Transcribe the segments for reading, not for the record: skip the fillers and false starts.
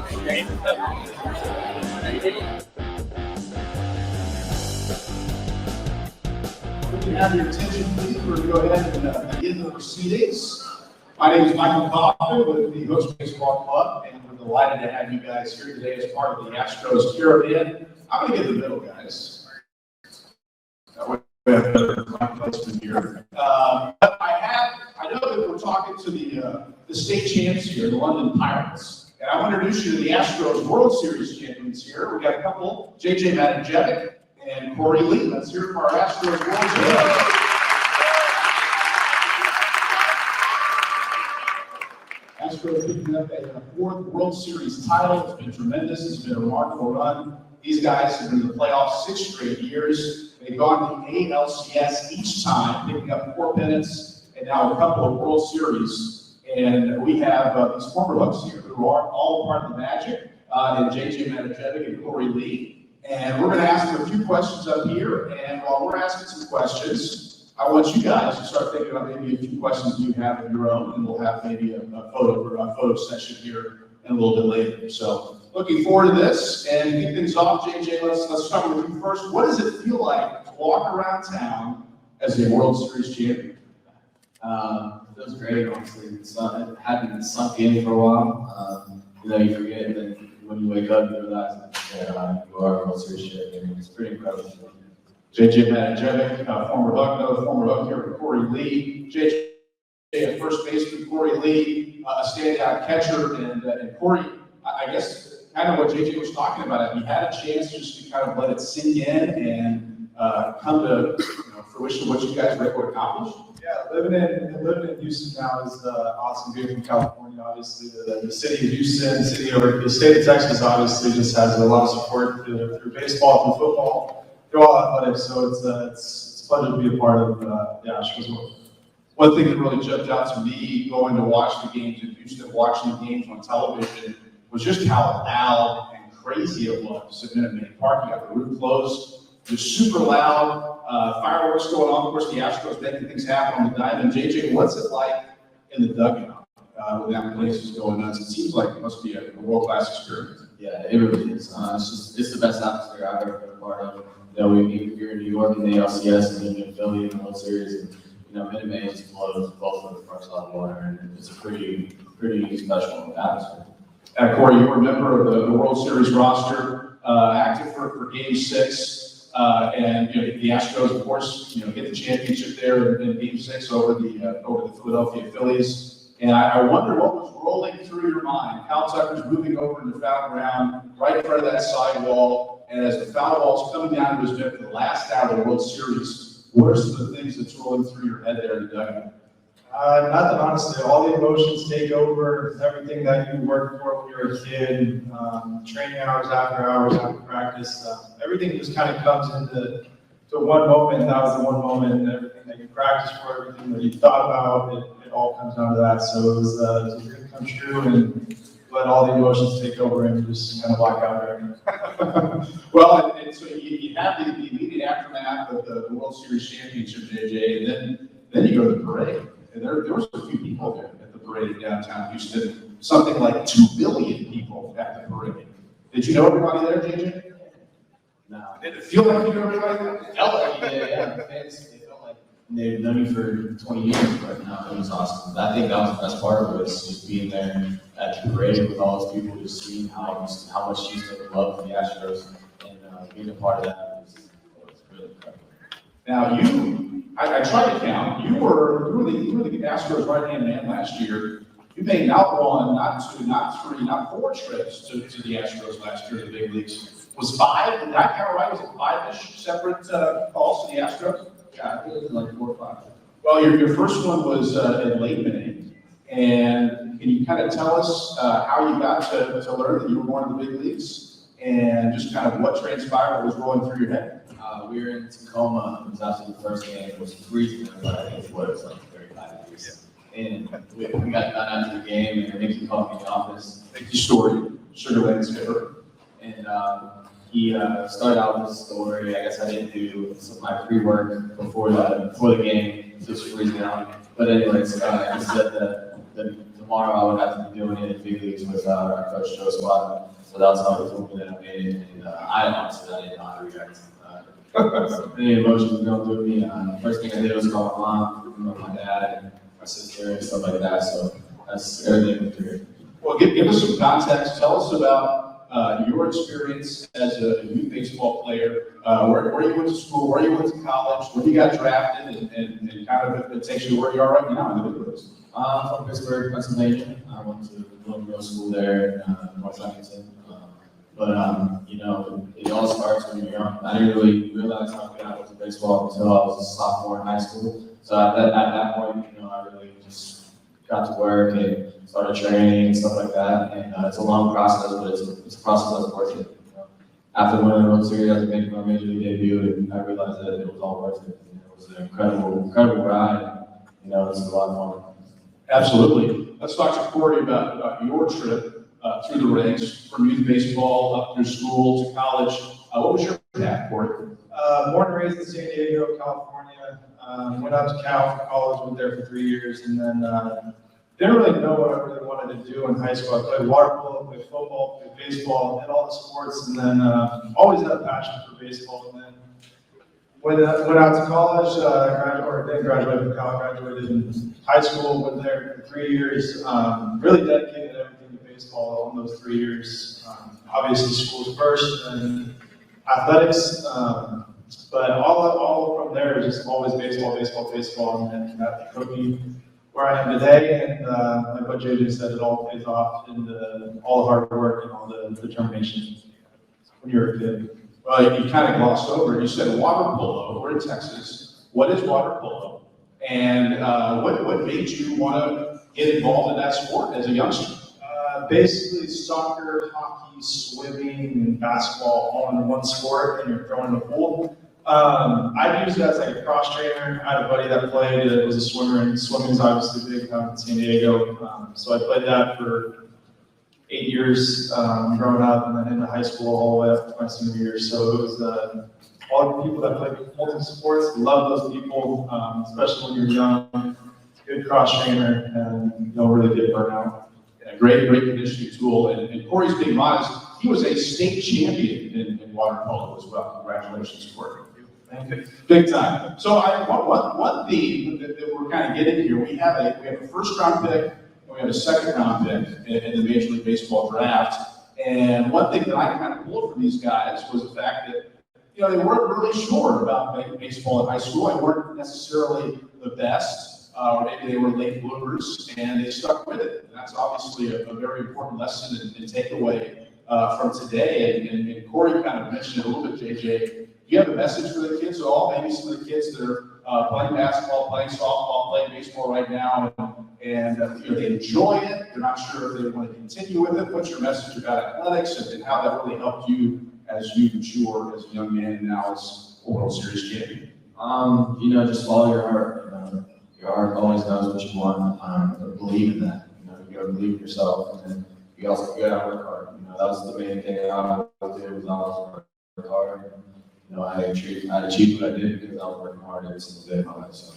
If you have your attention, please, we're going to go ahead and begin the proceedings. My name is Michael Coffin with the Houston Baseball Club, and we're delighted to have you guys here today as part of the Astros Caravan. I'm going to get in the middle, guys. That way we have better placement here. But I know that we're talking to the state champs here, the London Pirates. And I want to introduce you to the Astros World Series Champions here. We've got a couple, J.J. Matijevic and Korey Lee. Let's hear it for our Astros World Series. Astros picking up a fourth World Series title. It's been tremendous. It's been a remarkable run. These guys have been in the playoffs 6 straight years. They've gone to the ALCS each time, picking up 4 pennants and now a couple of World Series. And we have these former Bucks here who are all part of the Magic, and J.J. Matijevic and Korey Lee. And we're going to ask them a few questions up here. And while we're asking some questions, I want you guys to start thinking about maybe a few questions you have of your own, and we'll have maybe a photo session here in a little bit later. So looking forward to this. And to kick things off, J.J., let's start with you first. What does it feel like to walk around town as a World Series champion? It was great, honestly. It hadn't sunk in for a while. You forget, and then when you wake up, you realize that you are a World Series champion. It's pretty incredible. J.J. Matijevic, former Buck, another former Buck here with Korey Lee. J.J. at first baseman, Korey Lee, a standout catcher, and Korey, I guess, kind of what J.J. was talking about. Have you had a chance just to kind of let it sink in and come to fruition what you guys were able to accomplish? Yeah, living in Houston now is awesome. Being from California, obviously, the city of Houston, the state of Texas, obviously, just has a lot of support through baseball, through football, through all athletics. So it's a pleasure to be a part of the Astros world. One thing that really jumped out to me going to watch the games in Houston, watching the games on television, was just how loud and crazy it was at Minute Maid Park. You got the roof closed. It was super loud, fireworks going on. Of course, the Astros making things happen on the diamond. J.J., what's it like in the dugout when that place is going nuts? It seems like it must be a world-class experience. Yeah, it really is. It's the best atmosphere I've ever been a part of. You're in New York in the ALCS, and then you're in Philly in the World Series, and Minute Maid just blows both of the parks out of water, and it's a pretty special atmosphere. Korey, you were a member of the World Series roster, active for Game 6. And the Astros, of course, get the championship there in Game 6 over the Philadelphia Phillies. And I wonder what was rolling through your mind. Kyle Tucker's moving over in the foul ground, right in front of that sidewall. And as the foul ball's coming down to his net for the last out of the World Series, what are some of the things that's rolling through your head there in the dugout? Nothing, honestly. All the emotions take over. Everything that you worked for when you were a kid, training hours after practice, everything just kind of comes into one moment. And that was the one moment, and everything that you practiced for, everything that you thought about, it all comes down to that. So it was a dream come true, and let all the emotions take over and just kind of black out everything. Well, and so you have the immediate aftermath of the World Series Championship, J.J., and then you go to the parade. And there was a few people there at the parade in downtown Houston, something like 2 billion people at the parade. Did you know everybody there, J.J.? No. Did it feel like you knew everybody there? It felt like they felt like they've known you for 20 years, but no, it was awesome. I think that was the best part of it, was just being there at the parade with all those people, just seeing how much Houston loved the Astros, and being a part of that was really incredible. Now I tried to count. You were the Astros right-hand man last year. You made not 1, not 2, not 3, not 4 trips to the Astros last year in the big leagues. Was 5? Did I count right? Was it 5-ish separate calls to the Astros? Yeah, I think it was like 4 or 5. Well, your first one was in late May. And can you kind of tell us how you got to learn that you were going to the big leagues, and just kind of what transpired, what was rolling through your head? We were in Tacoma. It was actually the first game. It was freezing, but I think it was like 35 degrees. And we got done after the game, and Nicky called me in the office. Nicky Story, Sugar Land's skipper. And he started out with a story. I guess I didn't do some of my pre-work before the game, so it was freezing out. But anyways, he said that the tomorrow I would have to be doing it in big leagues with our coach Joe Squad. So that was how he told me that I made it. And I honestly I didn't know how to react. So many emotions going through me. First thing I did was call my mom, my dad, and my sister, and stuff like that. So that's everything went through. Well, give us some context. Tell us about your experience as a youth baseball player, where you went to school, where you went to college, where you got drafted, and kind of it takes you to where you are right now in the big leagues. I'm from Pittsburgh, Pennsylvania. I went to middle school there in North Huntington. You know, it all starts when you're young. I didn't really realize how good I was at baseball until I was a sophomore in high school. So at that point, you know, I really just got to work and started training and stuff like that. And it's a long process, but it's a process that's worth it. You know? After winning the World Series, I made my major league debut, and I realized that it was all worth it. And it was an incredible ride. You know, it was a lot of fun. Absolutely. Let's talk to Korey about your trip through the ranks from youth baseball up through school to college. What was your path, Korey? Born and raised in San Diego, California. Went out to Cal for college, went there for 3 years, and then didn't really know what I really wanted to do in high school. I played water polo, played football, played baseball, did all the sports, and then always had a passion for baseball. And then went out to college, didn't graduate from college, graduated in high school, went there for 3 years, really dedicated everything to baseball in those 3 years. Obviously schools first and athletics, but all from there is just always baseball, and that took me where I am today. And like what J.J. said, it all pays off in all the hard work and all the determination when you're a kid. Well, you kind of glossed over it. You said water polo. We're in Texas. What is water polo? And what made you want to get involved in that sport as a youngster? Basically soccer, hockey, swimming, and basketball all in one sport, and you're throwing the pool. I used it as like a cross trainer. I had a buddy that played, was a swimmer, and swimming is obviously big down in San Diego. So I played that for 8 years growing up, and then into high school all the way up to my senior year. So it was all the people that play multiple sports, love those people, especially when you're young. Good cross trainer, and you don't really get burnt out. A great conditioning tool. And Korey's being modest. He was a state champion in water polo as well. Congratulations, Korey. Thank you. Big time. So one theme that we're kind of getting here, we have a first round pick, and we have a second round pick in the Major League Baseball draft. And one thing that I kind of pulled from these guys was the fact that, you know, they weren't really sure about playing baseball in high school. They weren't necessarily the best. Or maybe they were late bloomers, and they stuck with it. And that's obviously a very important lesson and takeaway from today. And Korey kind of mentioned it a little bit, J.J. Do you have a message for the kids at all? Maybe some of the kids that are playing basketball, playing softball, playing baseball right now, and you know, they enjoy it. They're not sure if they want to continue with it. What's your message about athletics and how that really helped you as you mature as a young man and now as a World Series champion? You know, just follow your heart. Your heart always knows what you want. Believe in that. You know, you gotta believe in yourself, and then you gotta work hard. You know, that was the main thing I always did, was always work hard. And, you know, I achieved what I did because I was working hard every single day of my life. So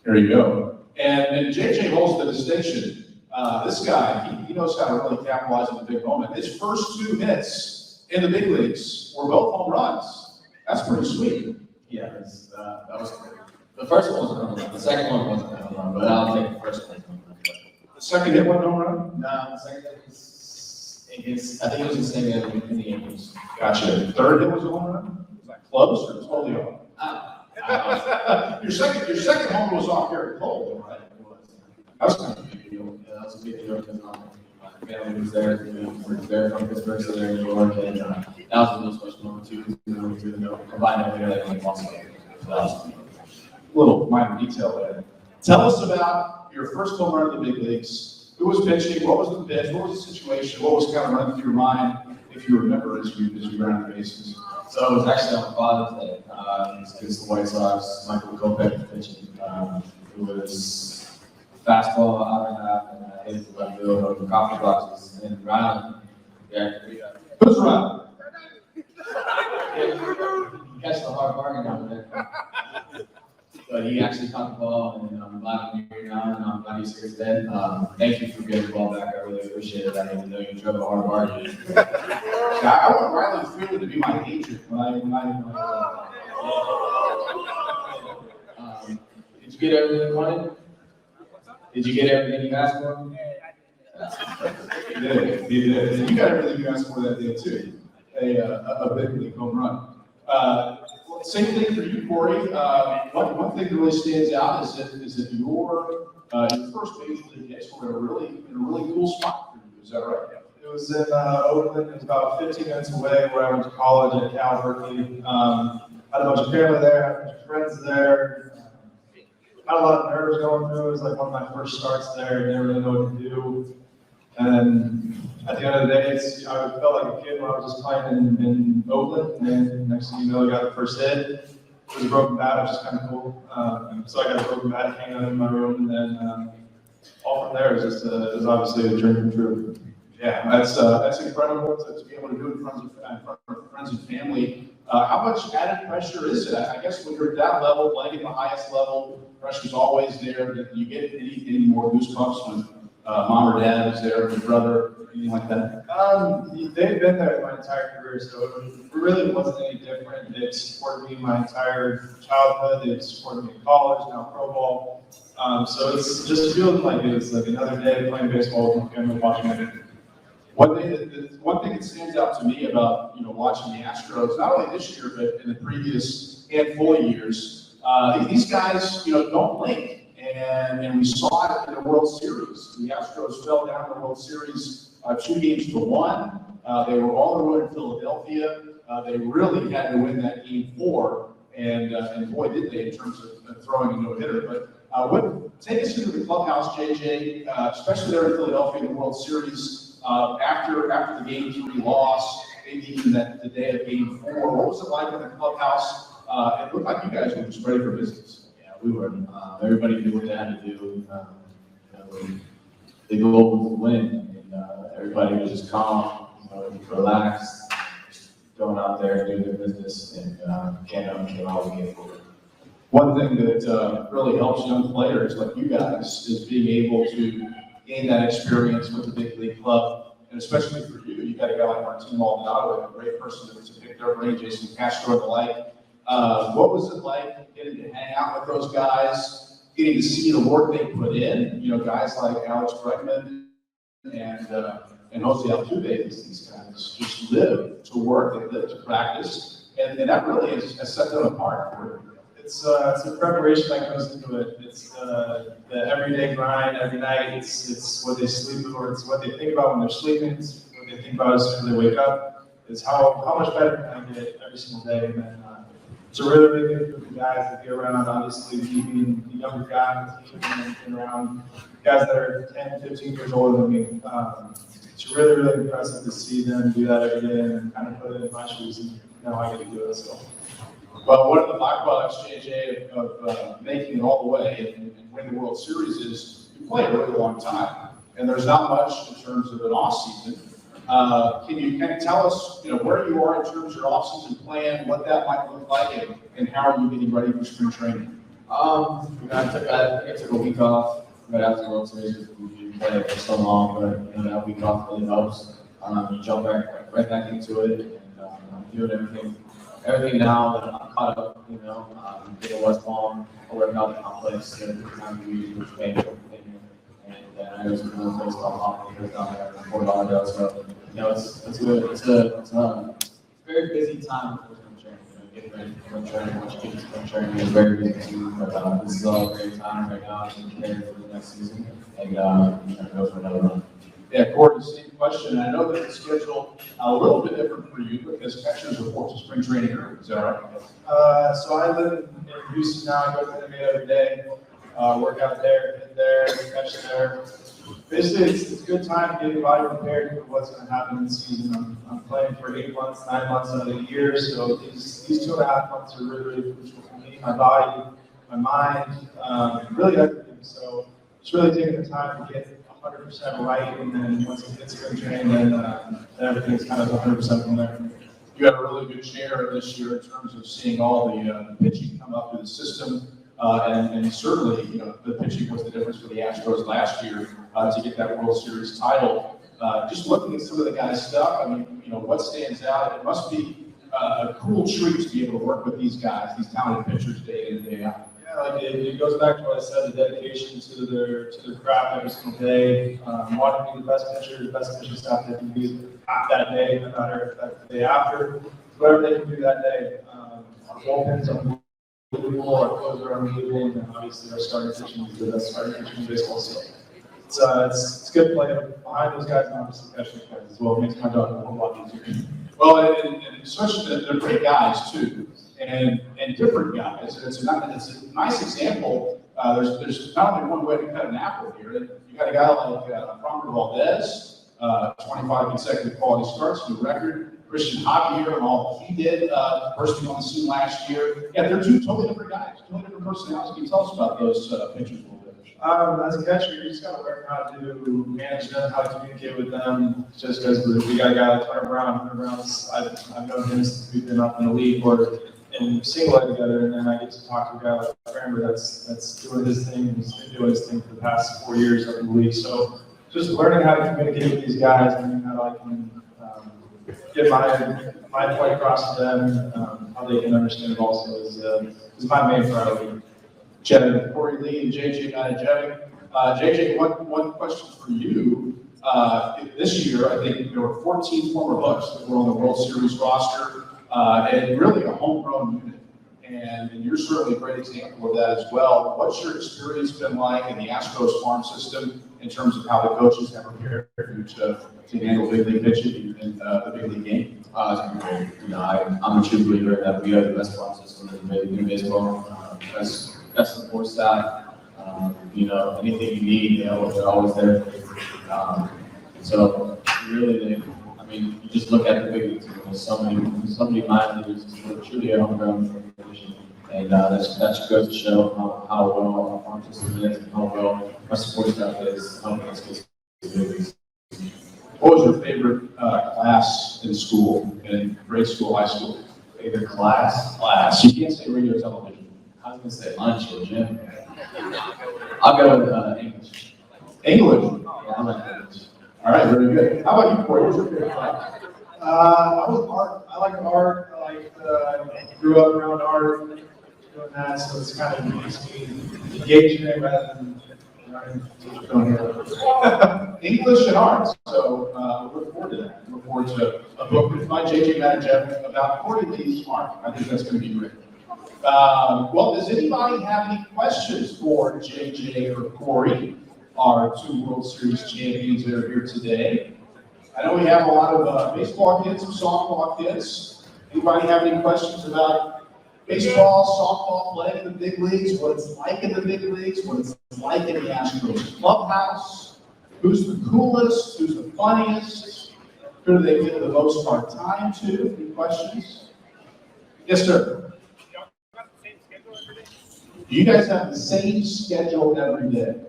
there you go. And J.J. holds the distinction. This guy, he knows how to really capitalize on the big moment. His first 2 hits in the big leagues were both home runs. That's pretty sweet. yeah, that was great. The first one was a home run. The second one wasn't a home run, but I'll take the first one. The second hit wasn't home run? No, the second hit was against, I think it was the same game in the Angels. Gotcha. The third hit was a home run? Was that close or totally off? Your second home run was off Garrett Cole, though, right? It was. That was kind of a big deal. Yeah, that was a big deal because my family was there. We're there from Pittsburgh, so they're in New York, and that was a real special moment too. Combine them together and make awesome. So that was Little minor detail there. Tell us about your first home run in the big leagues. Who was pitching? What was the pitch? What was the situation? What was kind of running through your mind, if you remember, as you ran the bases? So it was actually on Father's Day. It was against the White Sox. Michael Kopech pitching. It was fastball out and half, and I hit the left field over the coffee boxes and Riley. Yeah. Who's Riley? You catch the hard bargain over there. but he actually caught the ball, and I'm glad I'm here now, and I'm glad he's here today. Thank you for getting the ball back. I really appreciate it. I didn't know you drove a hard bargain. I want Riley Freeland to be my agent did you get everything you wanted? Did you get everything you asked for? He did. And you got everything you asked for that day too. A big league home run. Same thing for you, Korey. One thing that really stands out is that your first major league hits were in a really cool spot for you. Is that right? It was in Oakland. It was about 15 minutes away where I went to college at Cal Berkeley. Had a bunch of family there, had a bunch of friends there. Had a lot of nerves going through. It was like one of my first starts there. Didn't really know what to do. And then at the end of the day, I felt like a kid when I was just playing in Oakland. And next thing you know, I got the first hit. It was a broken bat, which is kind of cool. So I got a broken bat hanging out in my room, and then all from there is obviously a dream come true. Yeah, that's incredible to be able to do it in front of friends and family. How much added pressure is it? I guess when you're at that level, playing at the highest level, pressure's always there. Do you get any more goosebumps when mom or dad is there, your brother, anything like that? They've been there my entire career, so it really wasn't any different. They've supported me my entire childhood. They've supported me in college, now pro ball. So it's just feeling like it's like another day playing baseball with my family, watching it. One thing that stands out to me about watching the Astros, not only this year but in the previous handful of years, these guys don't blink. And we saw it in the World Series. The Astros fell down in the World Series 2-1. They were on the road in Philadelphia. They really had to win that game 4, and boy did they in terms of throwing a no-hitter. But take us into the clubhouse, J.J., especially there in Philadelphia in the World Series. After the Game 3 loss, maybe even the day of Game 4, what was it like in the clubhouse? It looked like you guys were just ready for business. We were. Everybody knew what they had to do. The goal was to win, and everybody was just calm, relaxed, just going out there, doing their business, and came out with game 4. One thing that really helps young players like you guys is being able to gain that experience with the big league club, and especially for you, you got a guy like Martin Maldonado, a great person to pick their brain, Jason Castro and the like. What was it like getting to hang out with those guys, getting to see the work they put in? Guys like Alex Bregman and Jose Altuve, these guys just live to work, they live to practice, and that really has set them apart. It's the preparation that goes into it. It's the everyday grind every night. It's what they sleep for. It's what they think about when they're sleeping. It's what they think about as soon as they wake up. It's how much better can I get every single day. And then, it's a really good group of guys to be around. Obviously, being the younger guy and around guys that are 10, 15 years older than me. It's really impressive to see them do that every day and kind of put it in my shoes, and now I get to do it. So. Well, one of the byproducts, J.J., of making it all the way and winning the World Series is you play a really long time, and there's not much in terms of an off season. Can you kind of tell us, where you are in terms of your off-season plan, what that might look like, and how are you getting ready for spring training? I took a week off right after the World Series because we played for so long, but that week off really helps. You jump right back into it, and I'm doing everything now that I'm caught up. Getting West Palm, I work out the complex, getting the time to use which made everything. And I was in a place called Hoffman down there in Fort Lauderdale. So, it's a very busy time for spring training. Getting ready for spring training, once you get to spring training, it's very busy too. But this is all a great time right now to prepare for the next season and go for another run. Yeah, Korey, same question. I know that it's scheduled a little bit different for you because catchers report to spring training early. Is that right? So I live in Houston now. I go to the NBA every day. Work out there, hit there, catch there. Basically, it's a good time to get your body prepared for what's going to happen in the season. I'm playing for 8 months, 9 months out of the year, so these 2.5 months are really crucial for me, my body, my mind, really everything. So just really taking the time to get 100% right, and then once it gets spring training, then everything's kind of 100% from there. You had a really good share this year in terms of seeing all the pitching come up through the system. And certainly, the pitching was the difference for the Astros last year to get that World Series title. Just looking at some of the guys' stuff, I mean, what stands out? It must be a cool treat to be able to work with these guys, these talented pitchers day in and day out. Yeah, like it goes back to what I said, the dedication to their craft every single day, wanting to be the best pitcher, the best pitching staff they can be that day, no matter if that's the day after, whatever they can do that day. Our bullpen's unbelievable, our closers are unbelievable, and obviously our starting pitching is the best starting pitching in baseball. So it's good playing behind those guys, and obviously catching guys as well. It makes my job a whole lot easier. Well, and they're great guys too, and different guys. It's a nice example. There's not only one way to cut an apple here. You got a guy like Framber Valdez, 25 consecutive quality starts, new record. Christian Javier and all he did, bursting on the scene last year. Yeah, they're two totally different guys, totally different personalities. Can you tell us about those pitchers a little bit? As a catcher, you just got to learn how to manage them, how to communicate with them. Just because we got a guy like Hunter Brown's, I've known him since we've been up in the league or in single A together, and then I get to talk to a guy like Framber that's doing his thing. He's been doing his thing for the past 4 years up in the league. So just learning how to communicate with these guys and how I can get my point across to them, how they can understand it also is my main priority. Matijevic and Korey Lee and J.J. Matijevic. J.J., one question for you. This year, I think there were 14 former Bucks that were on the World Series roster, and really a homegrown unit. And you're certainly a great example of that as well. What's your experience been like in the Astros farm system in terms of how the coaches have prepared you to handle big league pitching in the big league game? It's been great. I'm a true believer that we have the best farm system in baseball. Best support staff. Anything you need, they're always there. So really, you just look at the big leagues. There's so many minor leagues. It's truly a homegrown position, and that goes to show how well our farm system is and how well our support staff is helping us get to the big leagues. What was your favorite class in school, in grade school, high school? Favorite class? You can't say radio or television. I was gonna say lunch or gym. I'll go with English. English? Yeah, I like English. All right, very good. How about you, Korey? What was your favorite class? I was art. I like art. Grew up around art, doing that, so it's kind of makes me engage in it rather than English and art. So look forward to that. Look forward to a book written by J.J. Matijevic about Korey Lee's art. I think that's going to be great. Well, does anybody have any questions for J.J. or Korey, our two World Series champions that are here today? I know we have a lot of baseball kids and softball kids. Anybody have any questions about baseball, softball, playing in the big leagues, what it's like in the big leagues, what it's like in the Astros clubhouse? Who's the coolest? Who's the funniest? Who do they give the most hard time to? Any questions? Yes, sir. Do you guys have the same schedule every day?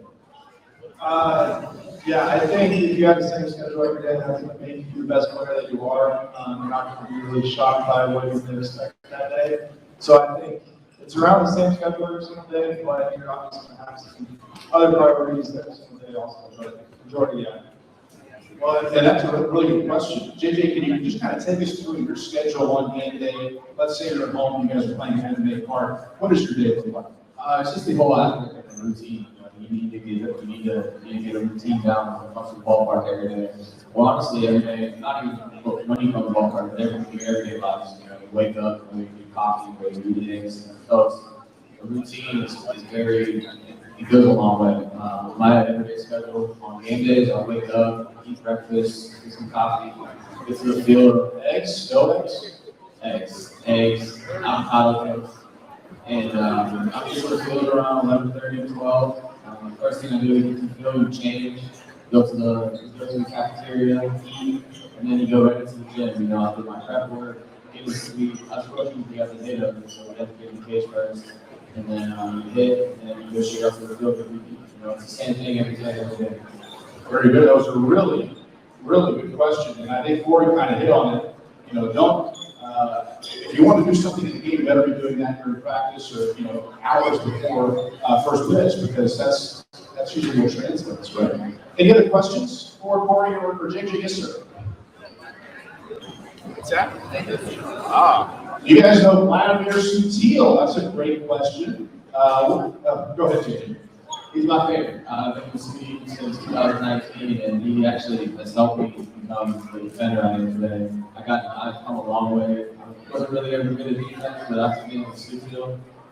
Yeah, I think if you have the same schedule every day, that's going to make you the best player that you are. You're not going to be really shocked by what you're going to expect that day. So I think it's around the same schedule every single day, but you're obviously going to have some other priorities every single day also, but majority, yeah. Well, and that's a really good question. JJ, can you just kind of take us through your schedule on game day? Let's say you're at home, you guys are playing hand-to-make park. What does your day look like? It's just the whole aspect of the routine. You need to get a routine down off the ballpark every day. Well, honestly, every day, not even when you come to the ballpark, but everyday lives. You wake up, you drink coffee, you do things. So the routine is very, it goes a long way. My everyday schedule on game days, I wake up, eat breakfast, get some coffee, get to the field, eggs, avocado eggs. And I'm just to the field around 11:30 to 12. First thing I do is get to the field, change, go to the cafeteria, eat, and then you go right into the gym. I do my prep work, get to sleep. I was working to get the data, so I have to get in the cage first, and then you hit, and then you go straight up to the field and repeat. It's the same thing every day. Very good. That was a really, really good question, and I think Korey kind of hit on it. if you want to do something in the game, you better be doing that during practice or, hours before first pitch, because that's usually what translates, right? Any other questions for Korey or JJ? Yes, sir. What's that? You guys know Vladimir Sutil? That's a great question. Go ahead, JJ. He's my favorite. I've been with Steve since 2019, and he actually has helped me become the defender I am today. I've come a long way. I wasn't really ever good at defense, but I've been with Steve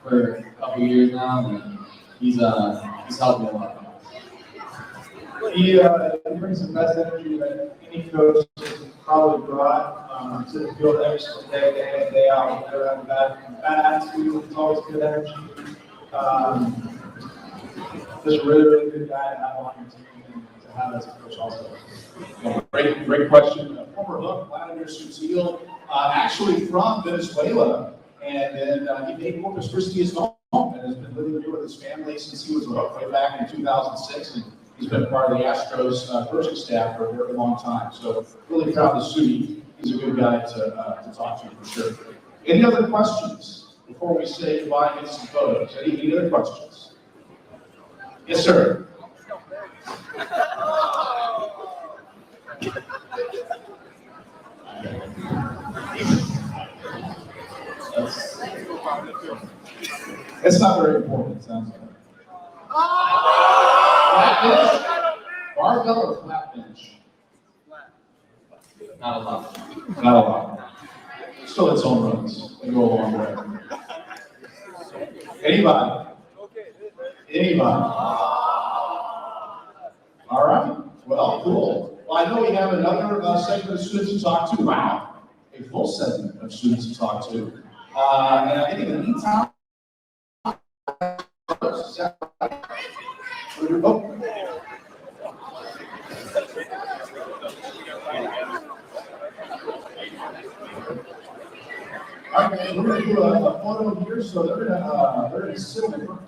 for a couple years now, and he's helped me a lot. He brings the best energy that any coach has probably brought to the field every single day in, day out. Whether they have a bad attitude, it's always good energy. Just a really, really good guy to have on your team and to have as a coach also. Great question. Former Hook, Vladimir Sutil, actually from Venezuela, and then he made Corpus Christi his home and has been living here with his family since he was a Hook way back in 2006. And he's been part of the Astros coaching staff for a very long time. So really proud to see he's a good guy to talk to for sure. Any other questions before we say goodbye and get some photos? Any other questions? Yes, sir. It's not very important, it sounds like. Flat bench? Barbell or flat bench? Not a lot. Not a lot. Still its own runs. They go a long way. Anybody? Anybody? All right. Well, cool. Well, I know we have another segment of students to talk to. Wow. A full segment of students to talk to. And I think in the meantime, Okay, we're going to do a photo here, so they're going to sit over.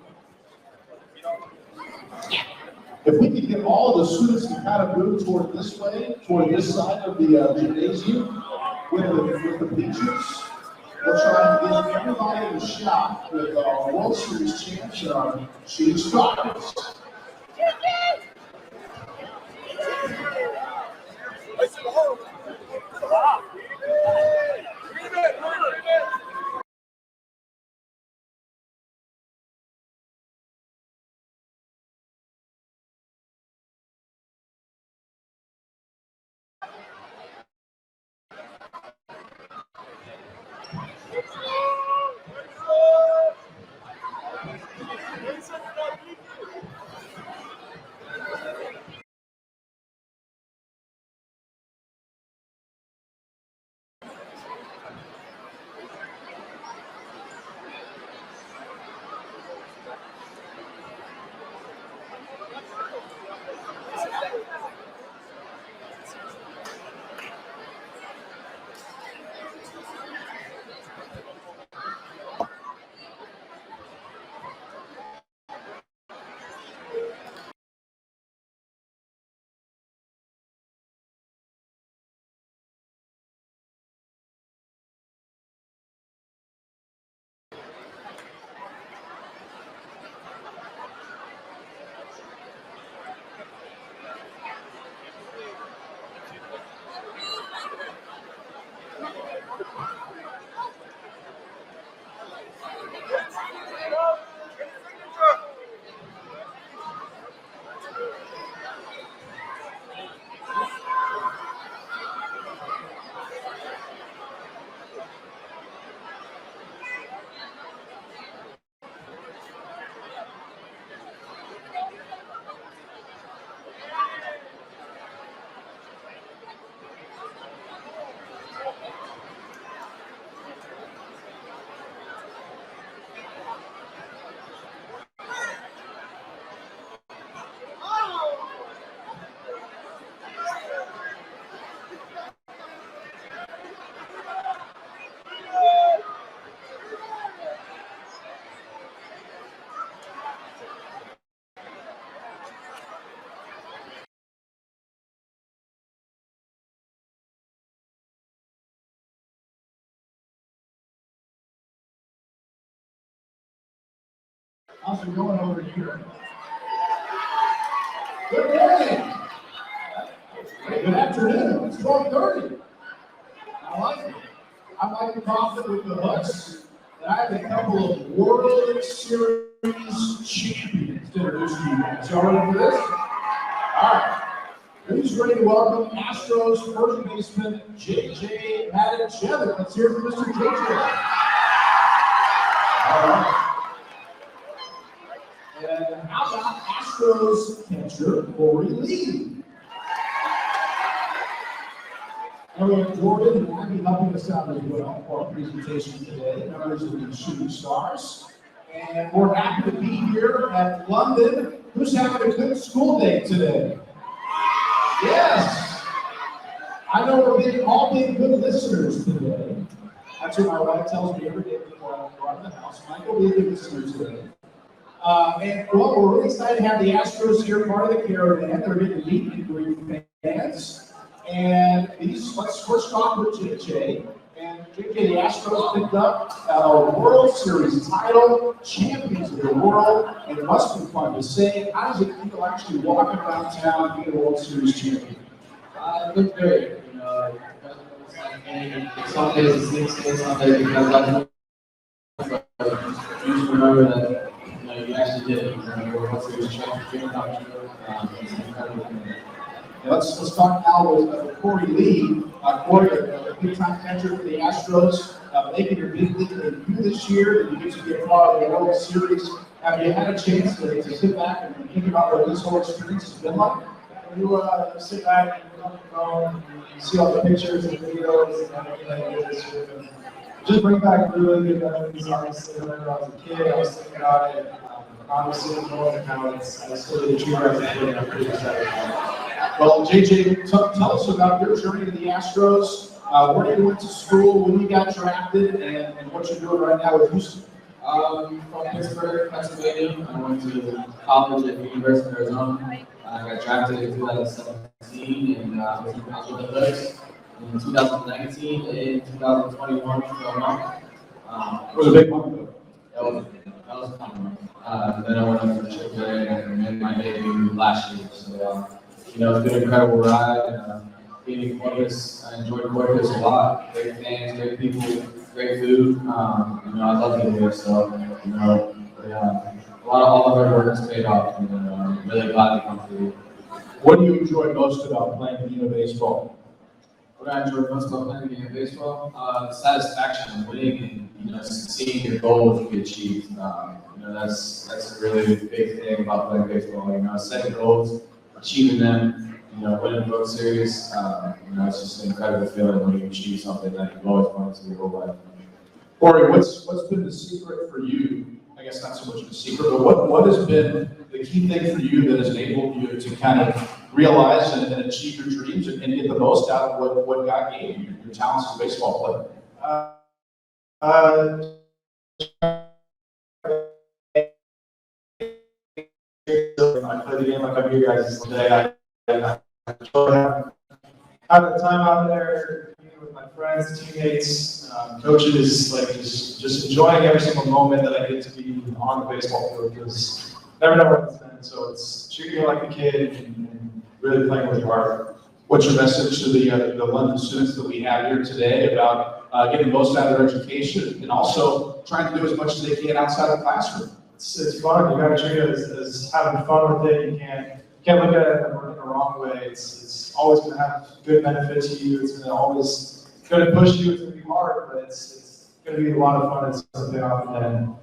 If we could get all of the students to kind of move toward this way, toward this side of the gymnasium with the bleachers, we'll try and give everybody a shot with our World Series champs and our shooting stars. How's it going over here? Good morning. Good afternoon. It's 12:30. I like it. I like the coffee with the hooks. And I have a couple of World Series Champions to introduce to you guys. Y'all ready for this? All right. Who's ready to welcome Astros first baseman J.J. Matijevic? Let's hear it from Mr. J.J. All right. And how about Astros catcher Korey Lee? And we have Jordan and Abby helping us out as well for our presentation today, members of the Shooting Stars. And we're happy to be here at London. Who's having a good school day today? Yes. I know we're all being good listeners today. That's what my wife tells me every day before I go out of the house. Michael, be a good listener today. And well, we're really excited to have the Astros here, part of the Caravan. They're getting to meet and greet fans. And let's first talk with J.J. And J.J., the Astros picked up a World Series title, champions of the world, and it must be fun to say. How does it feel actually walking around town being a World Series champion? It looks great. You know, some days it's 6 days, some days because you just remember that you actually did it. You know, you're a World Series champion. It's an incredible thing. Let's talk now with Korey Lee. Korey, a big-time catcher for the Astros, making your big league debut this year, and you get to be a part of the World Series. Have you had a chance to sit back and think about what this whole experience has been like? You sit back and look on your phone, you see all the pictures and videos and everything. Just bring back really good memories. Obviously, whenever I was a kid, I was thinking about it. Obviously, knowing how I still get a dream as a kid, and I'm pretty excited about it. Well, J.J., tell us about your journey to the Astros, where you went to school, when you got drafted, and what you're doing right now with Houston. From Pittsburgh, Pennsylvania. I went to college at the University of Arizona. I got drafted in 2017 and I was with the Hooks. In 2019 and 2021 for a month. It was a big month, though. That was a fun month. Then I went up to J.J. and made my debut last year. So, it's been an incredible ride. Being in Columbus, I enjoyed Columbus a lot. Great fans, great people, great food. I love it here. So, a lot of all of our work has paid off. And I'm really glad to come through. What do you enjoy most about playing the game of baseball? What I enjoy most about playing the game of baseball, the satisfaction of winning and seeing your goals be achieved. That's a really big thing about playing baseball. Setting goals, achieving them, winning the World Series. It's just an incredible feeling when you achieve something that you've always wanted to do your whole life. Korey, what's been the secret for you? I guess not so much of a secret, but what has been the key thing for you that has enabled you to kind of realize and achieve your dreams and get the most out of what God gave you, your talents as a baseball player? I play the game like I'm here guys today. I have the time out there with my friends, teammates, coaches, just enjoying every single moment that I get to be on the baseball field because never know what it's been. So it's treating you like a kid and really playing with your heart. What's your message to the London students that we have here today about getting the most out of their education and also trying to do as much as they can outside of the classroom? It's fun. You got to treat it as having fun with it. You can't look at it in the wrong way. It's always going to have good benefit to you. It's always going to push you. It's going to be hard, but it's going to be a lot of fun. It's something off the end.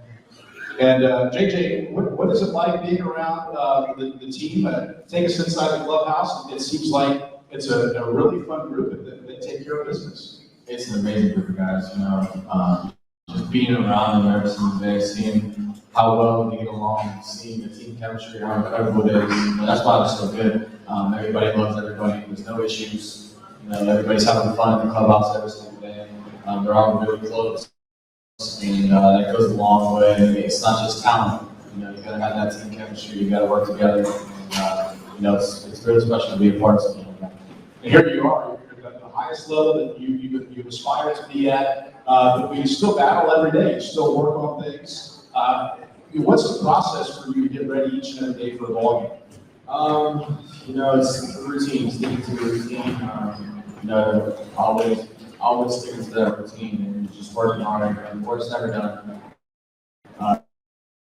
And J.J., what is it like being around the team? Take us inside the clubhouse. It seems like it's a really fun group that take care of business. It's an amazing group of guys. Just being around them every single day, seeing how well they get along, seeing the team chemistry, how incredible it is. That's why it's so good. Everybody loves everybody. There's no issues. Everybody's having fun in the clubhouse every single day. They're all really close. And that goes a long way. It's not just talent. You gotta have that team chemistry. You gotta work together. And, it's really special to be a part of something like that. And here you are. You're at the highest level that you aspire to be at, but you still battle every day. You still work on things. What's the process for you to get ready each and every day for a ball game? It's a routine, sticking to the routine. Always sticking to that routine and just working hard. And work's never done.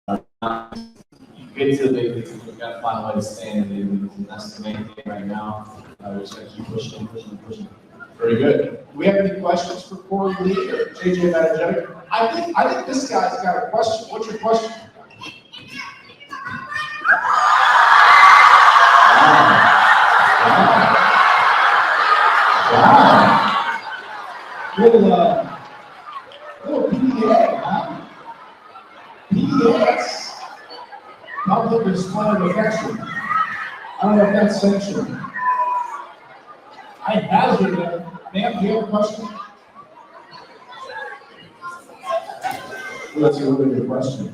You get to the big leagues, you've got to find a way to stay in the big leagues, and that's the main thing right now. We're just going to keep pushing. Very good. Do we have any questions for Korey Lee or J.J. Matijevic? I think this guy's got a question. What's your question? Wow. Little PDA, huh? PDAs. Public display of affection. I don't know if that's sanctioned. I hazard it. Ma'am, do you have a question? That's a really good question.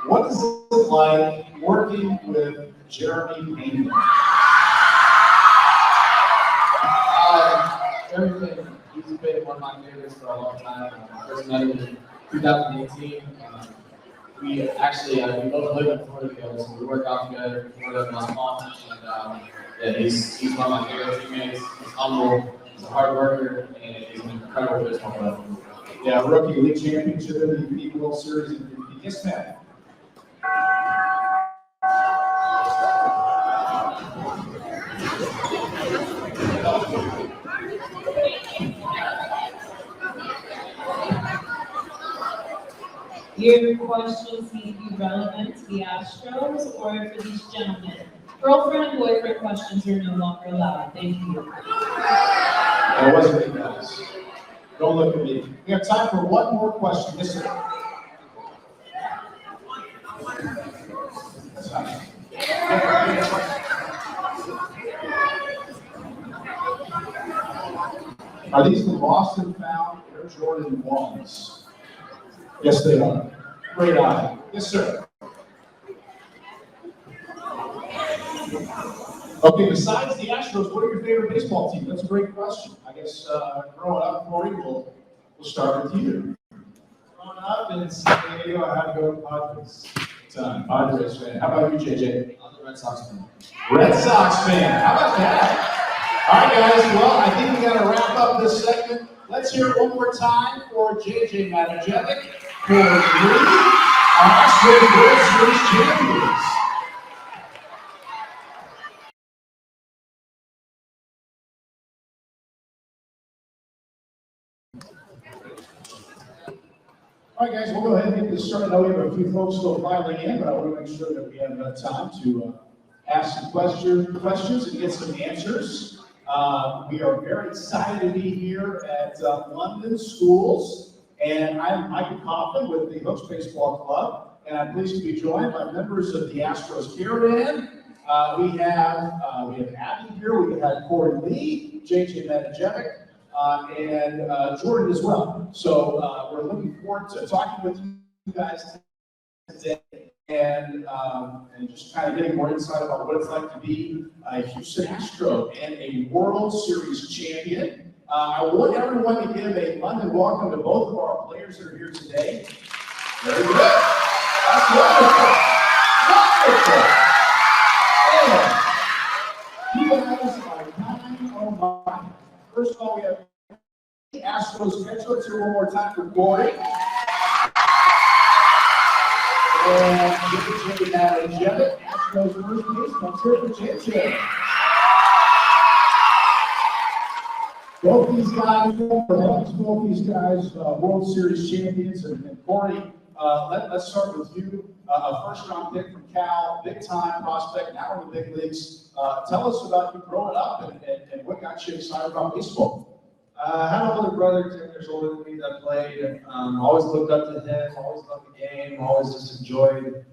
What is it like working with Jeremy Payne? Everything. He's been one of my favorites for a long time. I first met him in 2018. We both live in Florida together, so we work out together. Florida, my mom, and he's one of my favorite teammates. He's humble, he's a hard worker, and he's an incredible baseball player. Yeah, rookie league championship, MVP, World Series MVP. Yes, ma'am. Your questions need to be relevant to the Astros or for these gentlemen. Girlfriend and boyfriend questions are no longer allowed. Thank you. That wasn't me, guys. Don't look at me. We have time for one more question. Yes, sir. Are these the Boston found Air Jordan 1s? Yes, they are. Great eye. Yes, sir. Okay, besides the Astros, what are your favorite baseball teams? That's a great question. I guess growing up, Korey, we'll start with you. Growing up in San Diego, I had to go to Padres. Padres fan. How about you, J.J.? I'm the Red Sox fan. Red Sox fan. How about that? All right, guys. Well, I think we got to wrap up this segment. Let's hear it one more time for J.J. Matijevic, Korey Lee, our Astros World Series champions. All right, guys, we'll go ahead and get this started. I know we have a few folks still filing in, but I want to make sure that we have enough time to ask some questions and get some answers. We are very excited to be here at London Schools, and I'm Michael Coffin with the Hooks Baseball Club, and I'm pleased to be joined by members of the Astros Caravan. We have Abby here, we have Korey Lee, J.J. Matijevic, and Jordan as well. So we're looking forward to talking with you guys today and just kind of getting more insight about what it's like to be a Houston Astro and a World Series champion. I want everyone to give a London welcome to both of our players that are here today. Very good. That's wonderful. Wonderful. And you guys are 9-0. First of all, we have Astros catch. Let's hear one more time for Korey. And J.J. Matijevic, Astros first base. Let's hear it for J.J. Both these guys, World Series champions, and Korey, let's start with you. A first-round pick from Cal, big-time prospect, now in the big leagues. Tell us about you growing up and what got you excited about baseball. I had an older brother, 10 years older than me, that played, and always looked up to him, always loved the game, always just enjoyed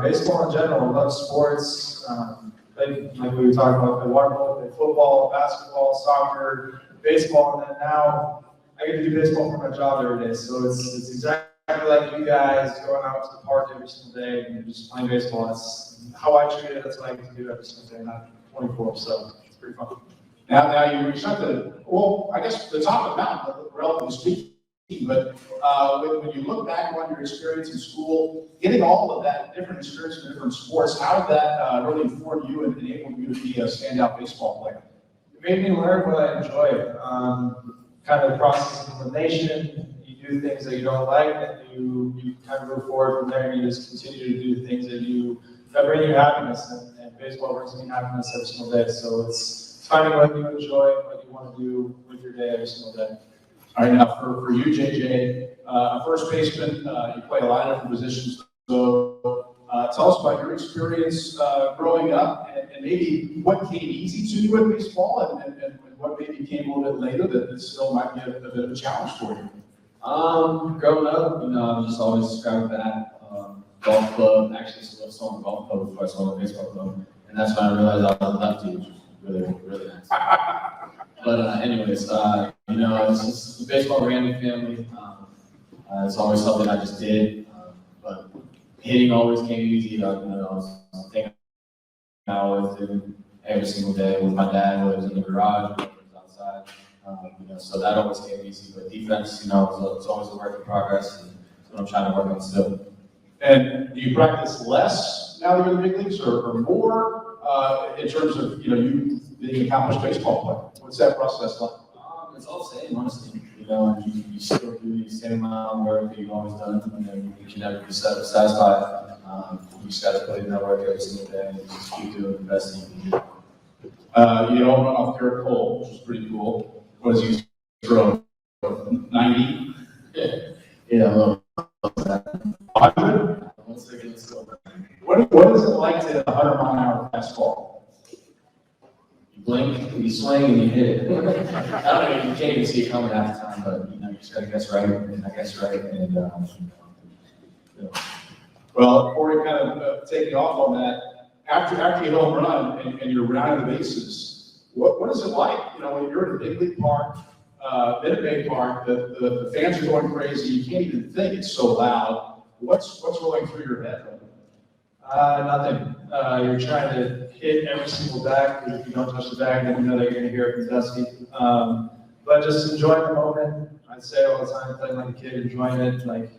baseball in general, loved sports. Like we were talking about, played water polo, played football, basketball, soccer, baseball, and then now I get to do baseball for my job every day. So it's exactly like you guys going out to the park every single day and just playing baseball. That's how I treat it. That's what I get to do every single day, not 24. So it's pretty fun. Now you reach out to, well, I guess the top of the mountain, relatively speaking. but when you look back on your experience in school, getting all of that different experience in different sports, how did that really inform you and enable you to be a standout baseball player? It made me learn what I enjoy. Kind of the process of elimination. You do things that you don't like, and you kind of move forward from there, and you just continue to do things that bring you happiness. And baseball brings me happiness every single day. So it's finding what you enjoy and what you want to do with your day every single day. All right, now for you, JJ, a first baseman, you play a lot of different positions. So tell us about your experience growing up, and maybe what came easy to you in baseball, and what maybe came a little bit later that still might be a bit of a challenge for you. Growing up, I was just always described that golf club. Actually, I still on the golf club before I started the baseball club, and that's when I realized I was a lefty, which was really, really nice. But anyways, it's just the baseball ran in the family. It's always something I just did, but hitting always came easy. I was thinking I always did every single day with my dad, whether it was in the garage, whether it was outside. So that always came easy. But defense, it's always a work in progress, and that's what I'm trying to work on still. And do you practice less now that you're in the big leagues, or more in terms of you being an accomplished baseball player? What's that process like? It's all the same, honestly. You still do the same amount of work that you've always done, and then you can never be satisfied. You just got to put in that work every single day and just keep doing the best thing you can do. You don't run off Garrett Cole, which is pretty cool. What does he throw? 90? Yeah, a little. 100? What is it like to hit a 100-mile-an-hour fastball? You blink, you swing, and you hit it. I don't know, you can't even see it coming half the time, but you just got to guess right, and I guess right, and Well, Korey, kind of taking off on that, after you hit a home run and you're rounding the bases, what is it like? When you're in a big league park, Minute Maid Park, the fans are going crazy. You can't even think, it's so loud. What's rolling through your head? Nothing. You're trying to hit every single bag, because if you don't touch the bag, then you know that you're going to hear it from dusty. But just enjoying the moment. I say all the time, playing like a kid, enjoying it. Like,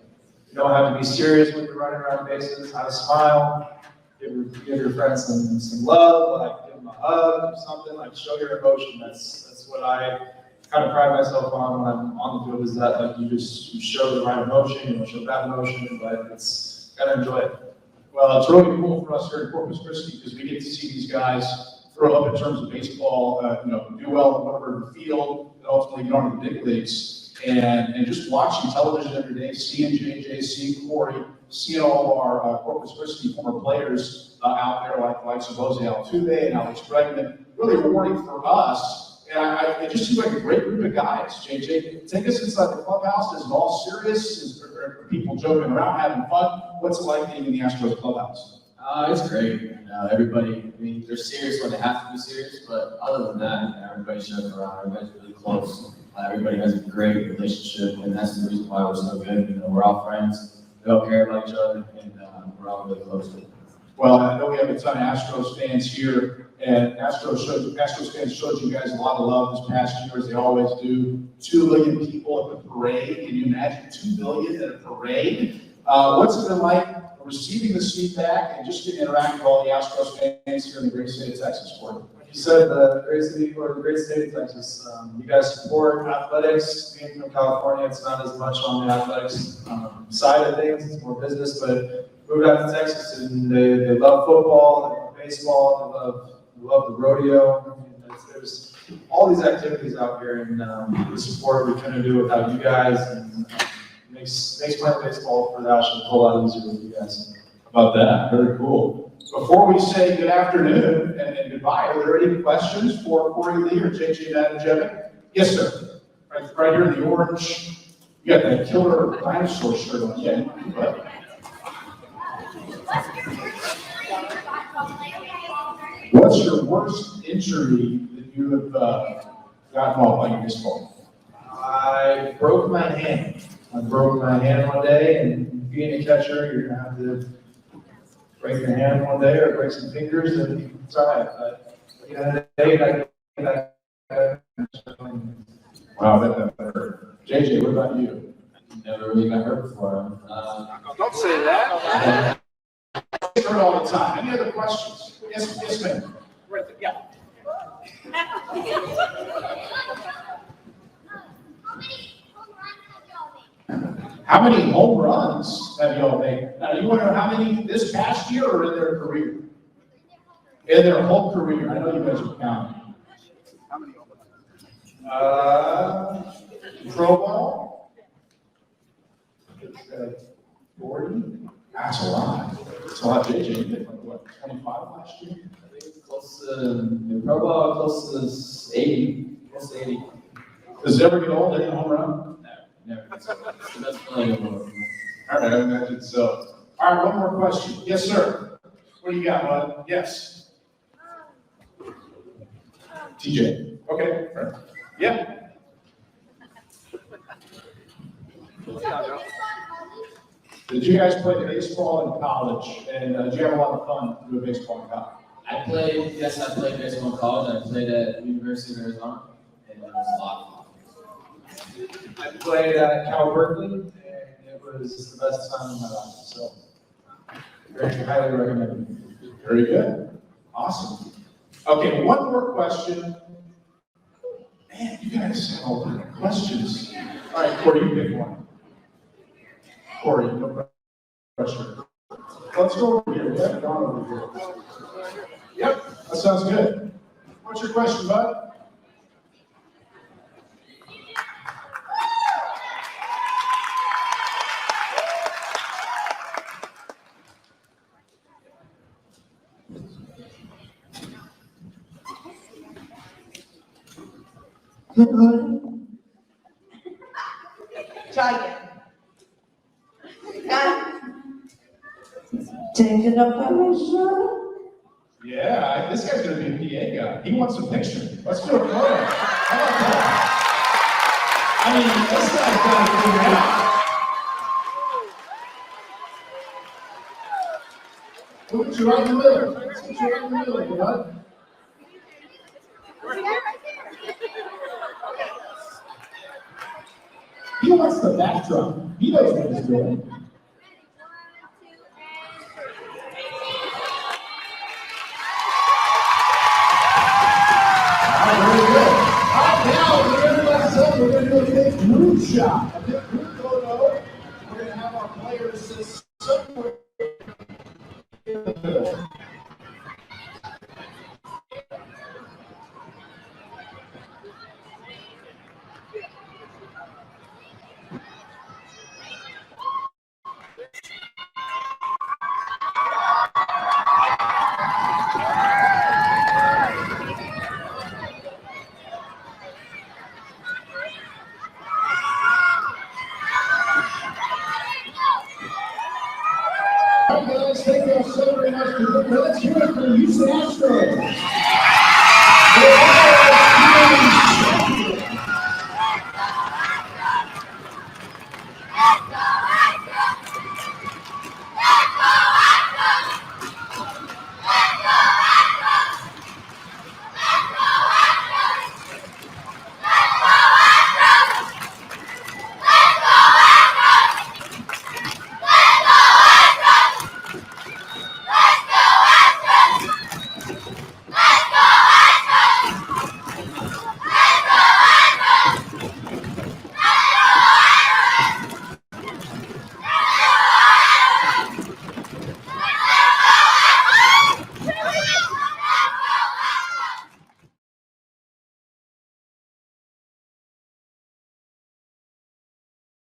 you don't have to be serious when you're running around bases. Have a smile. Give your friends some love. Like, give them a hug or something. Like, show your emotion. That's what I kind of pride myself on when I'm on the field, is that like you show the right emotion, you don't show bad emotion, but it's gotta enjoy it. Well, it's really cool for us here in Corpus Christi because we get to see these guys throw up in terms of baseball, do well in whatever field, and ultimately get on to the big leagues. And just watching television every day, seeing J.J., seeing Korey, seeing all of our Corpus Christi former players out there like of Jose Altuve and Alex Bregman, really rewarding for us. And it just seems like a great group of guys. JJ, take us inside the clubhouse. Is it all serious? Are people joking around, having fun? What's it like being in the Astros clubhouse? It's great. Everybody, they're serious when they have to be serious, but other than that, everybody's joking around. Everybody's really close. Everybody has a great relationship, and that's the reason why we're so good. We're all friends. We all care about each other, and we're all really close. Well, I know we have a ton of Astros fans here. And Astros fans showed you guys a lot of love this past year, as they always do. 2 million people at the parade. Can you imagine 2 million at a parade? What's it been like receiving this feedback and just getting to interact with all the Astros fans here in the great state of Texas? For you? Like you said, the great city or the great state of Texas. You guys support athletics. Being from California, it's not as much on the athletics side of things. It's more business, but moved out to Texas, and they love football, they love baseball, they love the rodeo. There's all these activities out here, and the support we couldn't do without you guys, and makes playing baseball for the Astros a whole lot easier with you guys. About that, very cool. Before we say good afternoon and goodbye, are there any questions for Korey Lee or J.J. Matijevic? Yes, sir. Right here in the orange. You got that killer dinosaur shirt on. Yeah. What's your worst injury that you have gotten off playing baseball? I broke my hand. I broke my hand one day, and being a catcher, you're gonna have to break your hand one day or break some fingers, and it's all right. But at the end of the day, Wow, that hurt. JJ, what about you? Never really got hurt before. Don't say that. Get hurt all the time. Any other questions? Yes, ma'am. Yeah. How many home runs have y'all made? Now, you want to know how many this past year or in their career? In their whole career. I know you guys are counting. How many? Pro ball? 40? That's a lot. That's a lot. JJ, you did like what, 25 last year? I think close to, in pro ball, close to 80. Close to 80. Does it ever get old, any home run? Never gets old. It's the best feeling in the world. All right, I imagine so. All right, one more question. Yes, sir. What do you got, bud? Yes. TJ. Okay. All right. Yeah. Did you guys play baseball in college? And did you have a lot of fun doing baseball in college? I played baseball in college. I played at University of Arizona, and it was a lot of fun. I played at Cal Berkeley, and it was the best time of my life, so very highly recommend it. Very good. Awesome. Okay, one more question. Man, you guys have a lot of questions. All right, Korey, you pick one. Korey, no pressure. Let's go over here. We haven't gone over here. Yep, that sounds good. What's your question, bud? Try Changing up my Yeah, this guy's gonna be a PA guy. He wants a picture. Let's do it for him. How about that? I mean, this guy's gotta figure it out. Look at you right in the middle. Let's put you right in the middle, bud. He wants the backdrop. He knows what he's doing. Very good. All right, now, we're going to do a big group shot.